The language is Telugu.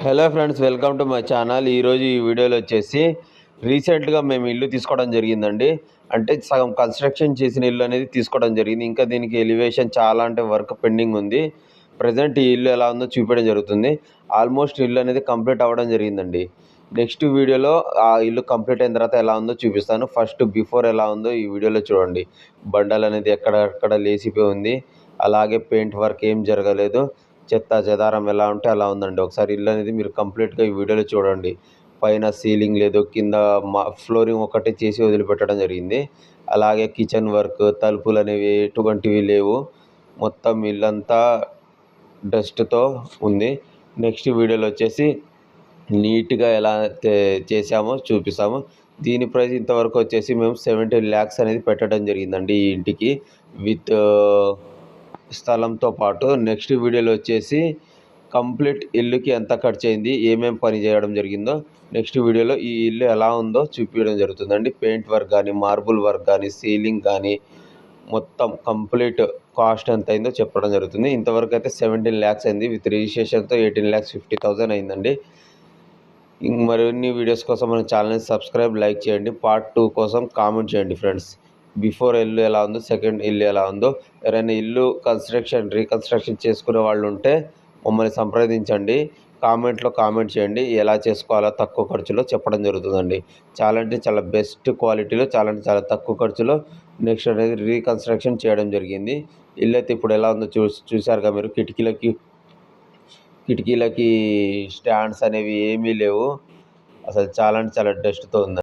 Hello friends, welcome to my channel. ఈరోజు ఈ వీడియోలో వచ్చేసి రీసెంట్గా మేము ఇల్లు తీసుకోవడం జరిగిందండి. అంటే సగం కన్స్ట్రక్షన్ చేసిన ఇల్లు అనేది తీసుకోవడం జరిగింది. ఇంకా దీనికి ఎలివేషన్ చాలా అంటే వర్క్ పెండింగ్ ఉంది. ప్రజెంట్ ఈ ఇల్లు ఎలా ఉందో చూపించడం జరుగుతుంది. ఆల్మోస్ట్ ఇల్లు అనేది కంప్లీట్ అవ్వడం జరిగిందండి. నెక్స్ట్ వీడియోలో ఆ ఇల్లు కంప్లీట్ అయిన తర్వాత ఎలా ఉందో చూపిస్తాను. ఫస్ట్ బిఫోర్ ఎలా ఉందో ఈ వీడియోలో చూడండి. బండలు అనేది ఎక్కడెక్కడ లేసిపోయి ఉంది. అలాగే పెయింట్ వర్క్ ఏం జరగలేదు. చెత్త చెదారం ఎలా ఉంటే అలా ఉందండి. ఒకసారి ఇల్లు అనేది మీరు కంప్లీట్గా ఈ వీడియోలో చూడండి. పైన సీలింగ్ లేదు, కింద ఫ్లోరింగ్ ఒకటి చేసి వదిలిపెట్టడం జరిగింది. అలాగే కిచెన్ వర్క్, తలుపులు అనేవి ఎటువంటివి లేవు. మొత్తం ఇల్లంతా డస్ట్తో ఉంది. నెక్స్ట్ వీడియోలో వచ్చేసి నీట్గా ఎలా చేసామో చూపిస్తాము. దీని ప్రైస్ ఇంతవరకు వచ్చేసి మేము 17 lakhs అనేది పెట్టడం జరిగిందండి ఈ ఇంటికి, విత్ స్థలంతో పాటు. నెక్స్ట్ వీడియోలో వచ్చేసి కంప్లీట్ ఇల్లుకి ఎంత ఖర్చు అయింది, ఏమేమి పని చేయడం జరిగిందో నెక్స్ట్ వీడియోలో ఈ ఇల్లు ఎలా ఉందో చూపించడం జరుగుతుందండి. పెయింట్ వర్క్ కానీ, మార్బుల్ వర్క్ కానీ, సీలింగ్ కానీ మొత్తం కంప్లీట్ కాస్ట్ ఎంత అయిందో చెప్పడం జరుగుతుంది. ఇంతవరకు అయితే 17 lakhs అయింది. విత్ రిజిస్ట్రేషన్తో 18,50,000 అయిందండి. మరిన్ని వీడియోస్ కోసం మన ఛానల్ని సబ్స్క్రైబ్, లైక్ చేయండి. పార్ట్ 2 కోసం కామెంట్ చేయండి ఫ్రెండ్స్. బిఫోర్ ఇల్లు ఎలా ఉందో, సెకండ్ ఇల్లు ఎలా ఉందో. ఎవరైనా ఇల్లు రీకన్స్ట్రక్షన్ చేసుకునే వాళ్ళు ఉంటే మమ్మల్ని సంప్రదించండి. కామెంట్లో కామెంట్ చేయండి. ఎలా చేసుకోవాలో తక్కువ ఖర్చులో చెప్పడం జరుగుతుందండి. చాలా అంటే చాలా బెస్ట్ క్వాలిటీలో, చాలా అంటే చాలా తక్కువ ఖర్చులో నెక్స్ట్ అనేది రీకన్స్ట్రక్షన్ చేయడం జరిగింది. ఇల్లు అయితే ఇప్పుడు ఎలా ఉందో చూశారుగా మీరు. కిటికీలకి స్టాండ్స్ అనేవి ఏమీ లేవు. అసలు చాలా అంటే చాలా డస్ట్తో ఉంది.